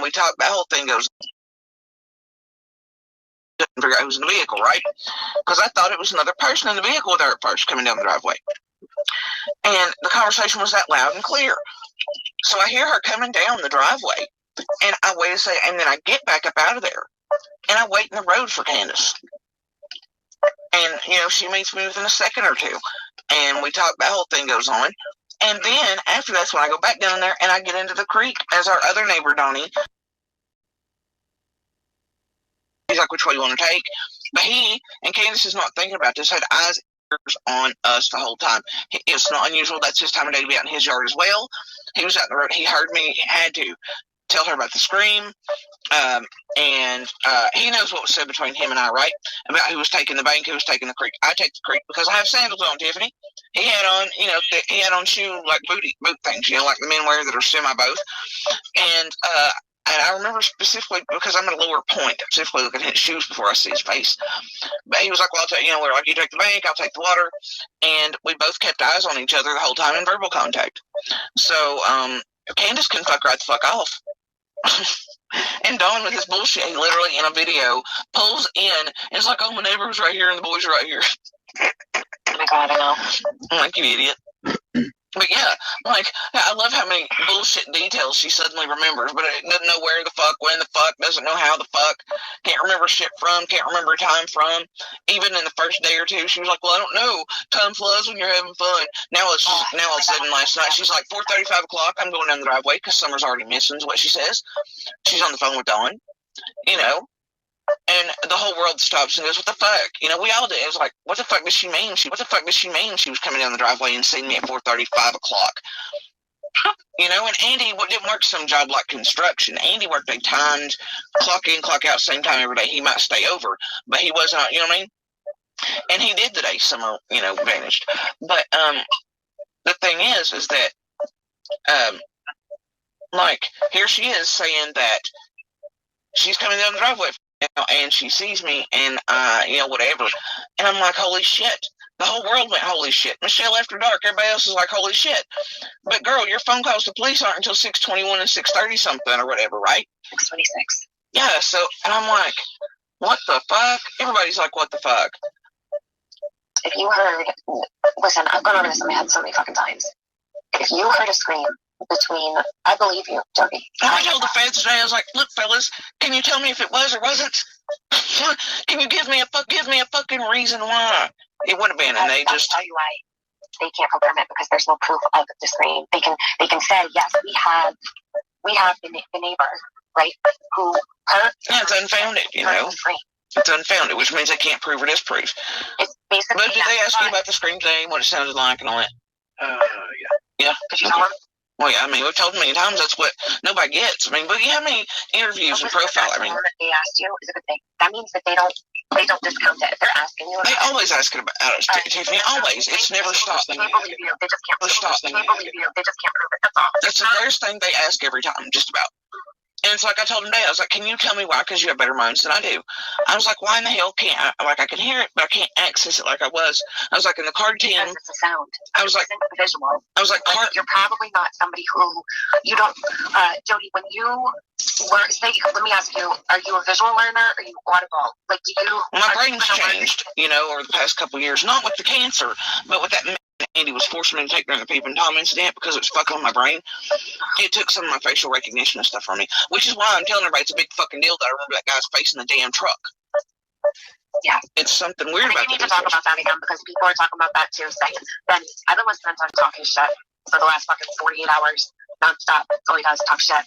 we talk, that whole thing goes, couldn't figure out who was in the vehicle, right? Because I thought it was another person in the vehicle with her at first coming down the driveway. And the conversation was that loud and clear. So I hear her coming down the driveway, and I wait a second, and then I get back up out of there, and I wait in the road for Candace. And, you know, she meets me within a second or two, and we talk, that whole thing goes on. And then, after that's when I go back down there, and I get into the creek, as our other neighbor, Donnie, he's like, which way you want to take? But he, and Candace is not thinking about this, had eyes on us the whole time. It's not unusual. That's his time of day to be out in his yard as well. He was out in the road. He heard me. He had to tell her about the scream. And he knows what was said between him and I, right? About who was taking the bank, who was taking the creek. I take the creek because I have sandals on, Tiffany. He had on, you know, he had on shoe, like boot things, you know, like the men wear that are semi-both. And I remember specifically, because I'm at a lower point, specifically looking at his shoes before I see his face. But he was like, well, I'll take, you know, we're like, you take the bank, I'll take the water. And we both kept eyes on each other the whole time in verbal contact. So Candace can fuck right the fuck off. And Don with his bullshit, he literally in a video pulls in and it's like, oh, my neighbor was right here and the boys are right here. Oh my God, I know. I'm like, you idiot. But yeah, like, I love how many bullshit details she suddenly remembers, but it doesn't know where the fuck, when the fuck, doesn't know how the fuck, can't remember shit from, can't remember time from. Even in the first day or two, she was like, well, I don't know. Time flies when you're having fun. Now all of a sudden last night, she's like, 4:30, 5 o'clock, I'm going down the driveway because summer's already missing is what she says. She's on the phone with Dawn, you know. And the whole world stops and goes, what the fuck? You know, we all did. It was like, what the fuck does she mean? What the fuck does she mean? She was coming down the driveway and seeing me at 4:30, 5 o'clock. You know, and Andy didn't work some job like construction. Andy worked a timed clock in, clock out, same time every day. He might stay over, but he wasn't, you know what I mean? And he did the day summer, you know, vanished. But the thing is that, like, here she is saying that she's coming down the driveway and she sees me and you know, whatever, and I'm like, holy shit. The whole world went, holy shit. Michelle After Dark, everybody else is like, holy shit. But girl, your phone calls to police aren't until 6:21 and 6:30 something or whatever, right? 6:26. Yeah, so, and I'm like, what the fuck? Everybody's like, what the fuck? If you heard, listen, I've gone over this in my head so many fucking times. If you heard a scream between, I believe you, Jody. I told the feds today, I was like, look, fellas, can you tell me if it was or wasn't? Can you give me a fucking reason why? It would have been, and they just tell you why they can't confirm it because there's no proof of the scream. They can say, yes, we have the neighbor, right, who heard. Yeah, it's unfounded, you know. It's unfounded, which means they can't prove or disprove. It's basically. But did they ask you about the scream today, what it sounded like and all that? Yeah. Did you tell them? Well, yeah, I mean, we've told them many times that's what nobody gets. I mean, but how many interviews and profile? I mean, that they asked you is a good thing. That means that they don't discount it. If they're asking you, they always ask it about Tiffany. Always, it's never stopped. They believe you. They just can't prove it. They believe you. They just can't prove it. That's all. That's the first thing they ask every time, just about. And it's like I told him today, I was like, can you tell me why? Because you have better minds than I do. I was like, why in the hell can't I? Like, I can hear it, but I can't access it like I was. I was like, in the cartoon. Because it's a sound. I was like, visual. I was like, you're probably not somebody who, you don't, Jody, when you were, let me ask you, are you a visual learner or are you audible? Like, do you? My brain's changed, you know, over the past couple of years. Not with the cancer, but with that Andy was forcing me to take during the Peep and Tom incident because it was fucking with my brain. It took some of my facial recognition and stuff from me, which is why I'm telling everybody it's a big fucking deal that I remember that guy's face in the damn truck. Yeah. It's something weird about that. We need to talk about that again because people are talking about that too. Saying, Ben, I've been listening to him talking shit for the last fucking 48 hours. Nonstop. All he does is talk shit.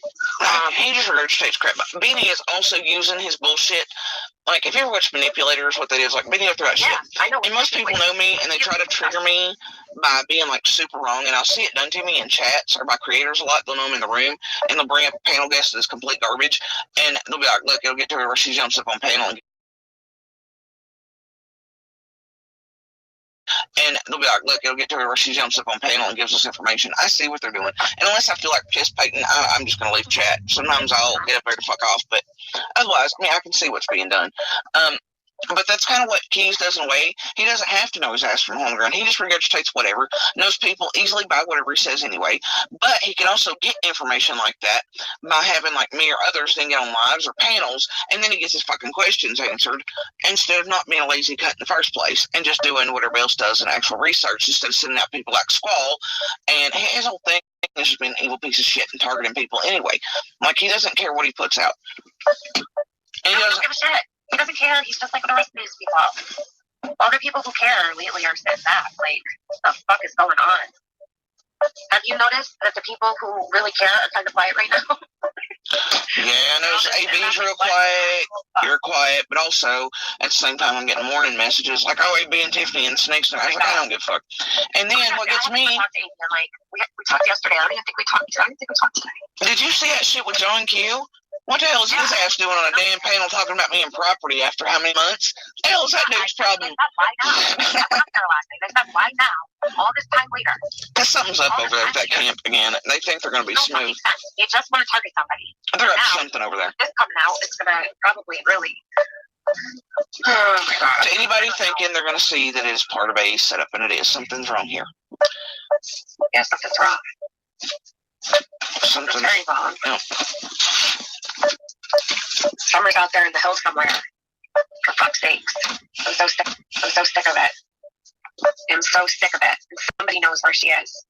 He just regurgitates crap. Beanie is also using his bullshit. Like, if you ever watch Manipulators, what that is, like, Beanie will throw that shit. I know. And most people know me, and they try to trigger me by being, like, super wrong. And I'll see it done to me in chats or by creators a lot. They'll know I'm in the room, and they'll bring up a panel guest that's complete garbage. And they'll be like, look, it'll get to her where she jumps up on panel and they'll be like, look, it'll get to her where she jumps up on panel and gives us information. I see what they're doing. And unless I feel like participating, I'm just going to leave chat. Sometimes I'll get up there to fuck off. But otherwise, I mean, I can see what's being done. But that's kind of what Keys does in a way. He doesn't have to know his ass from home ground. He just regurgitates whatever, knows people easily by whatever he says anyway. But he can also get information like that by having like me or others then get on lives or panels, and then he gets his fucking questions answered instead of not being a lazy cunt in the first place and just doing what everybody else does in actual research instead of sending out people like Squall. And his whole thing has just been an evil piece of shit and targeting people anyway. Like, he doesn't care what he puts out. And he doesn't give a shit. He doesn't care. He's just like the rest of these people. All the people who care lately are sitting back. Like, what the fuck is going on? Have you noticed that the people who really care are kind of quiet right now? Yeah, I noticed AB's real quiet, you're quiet, but also, at the same time, I'm getting morning messages like, oh, AB and Tiffany and Snakes, and I was like, I don't give a fuck. And then, what gets me... We talked yesterday, I don't even think we talked today. Did you see that shit with John Q? What the hell is his ass doing on a damn panel talking about me and property after how many months? The hell is that dude's problem? Why now? They said, why now? All this time later. There's something's up over there with that camp again. They think they're going to be smooth. They just want to target somebody. They're up to something over there. This coming out, it's going to probably really... Oh my God. To anybody thinking they're going to see that it is part of a setup, and it is, something's wrong here. Yeah, something's wrong. Something's very wrong. No. Summer's out there in the hills somewhere. For fuck's sakes. I'm so sick of it. I'm so sick of it. And somebody knows where she is.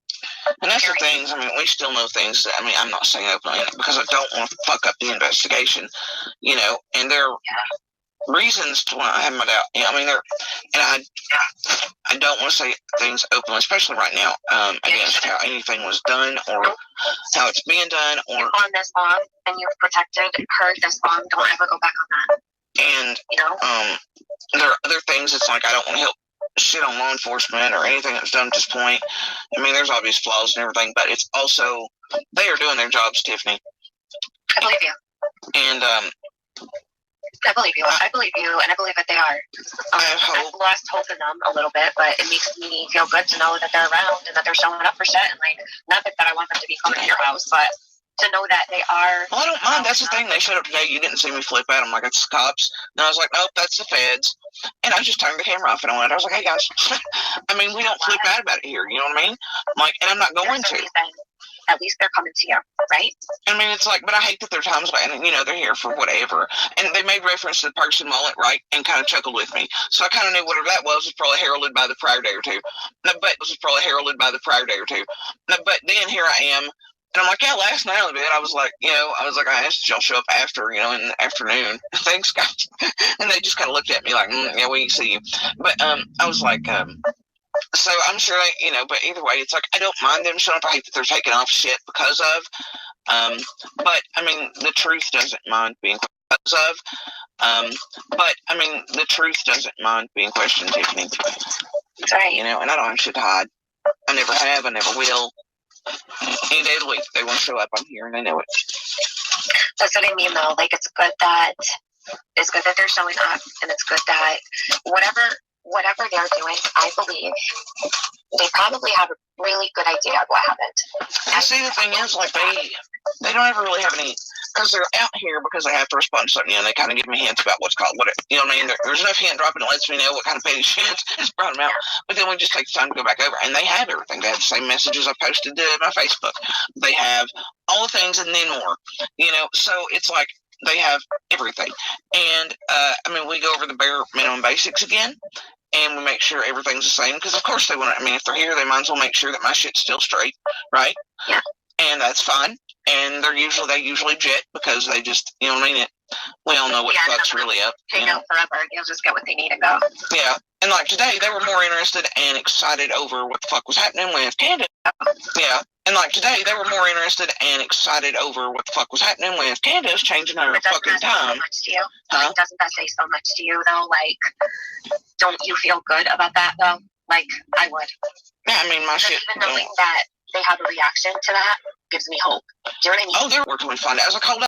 And that's the things, I mean, we still know things that, I mean, I'm not saying openly because I don't want to fuck up the investigation, you know, and there are reasons to want to have my doubt. You know, I mean, I don't want to say things openly, especially right now, against how anything was done or how it's being done. Or you've gone this long and you've protected her this long. Don't ever go back on that. And, you know, there are other things it's like I don't want to help shit on law enforcement or anything that's done at this point. I mean, there's obvious flaws and everything, but it's also, they are doing their jobs, Tiffany. I believe you. And, I believe you, and I believe that they are. I've lost hope in them a little bit, but it makes me feel good to know that they're around and that they're showing up for shit. And like, not that I want them to be coming to your house, but to know that they are. Well, I don't mind. That's the thing. They showed up today. You didn't see me flip at them like it's the cops. And I was like, nope, that's the feds. And I just turned the camera off and I went. I was like, hey guys, I mean, we don't flip out about it here. You know what I mean? Like, and I'm not going to. At least they're coming to you, right? I mean, it's like, but I hate that there are times when, you know, they're here for whatever. And they made reference to the person mullet, right? And kind of chuckled with me. So I kind of knew whatever that was probably heralded by the prior day or two. But then here I am. And I'm like, yeah, last night a little bit, I was like, I asked y'all show up after, you know, in the afternoon. Thanks, guys. And they just kind of looked at me like, yeah, we see you. But I was like, so I'm sure, you know, but either way, it's like, I don't mind them showing up. I hate that they're taking off shit because of, but I mean, the truth doesn't mind being because of, but I mean, the truth doesn't mind being questioned, Tiffany. That's right. You know, and I don't have shit to hide. I never have, I never will. Any day of the week, they want to show up, I'm here, and they know it. That's what I mean, though. Like, it's good that they're showing up, and it's good that whatever they're doing, I believe they probably have a really good idea of what happened. And see, the thing is, like, they don't ever really have any, because they're out here because they have to respond to something, and they kind of give me hints about what's called, you know what I mean? There's enough hint dropping that lets me know what kind of petty shit has brought them out, but then we just take the time to go back over, and they have everything. They have the same messages I posted to my Facebook. They have all the things and then more, you know, so it's like, they have everything. And, I mean, we go over the bare minimum basics again, and we make sure everything's the same, because of course they want to, I mean, if they're here, they might as well make sure that my shit's still straight, right? Yeah. And that's fine. And they usually jet, because they just, you know what I mean? We all know what the fuck's really up. Hang out forever, they'll just get what they need and go. Yeah. And like today, they were more interested and excited over what the fuck was happening with Candace. Yeah. And like today, they were more interested and excited over what the fuck was happening with Candace changing her fucking time. So much to you? Huh? Doesn't that say so much to you, though? Like, don't you feel good about that, though? Like, I would. Yeah, I mean, my shit. Even knowing that they have a reaction to that gives me hope. Do you know what I mean? Oh, they're working with find out. As I called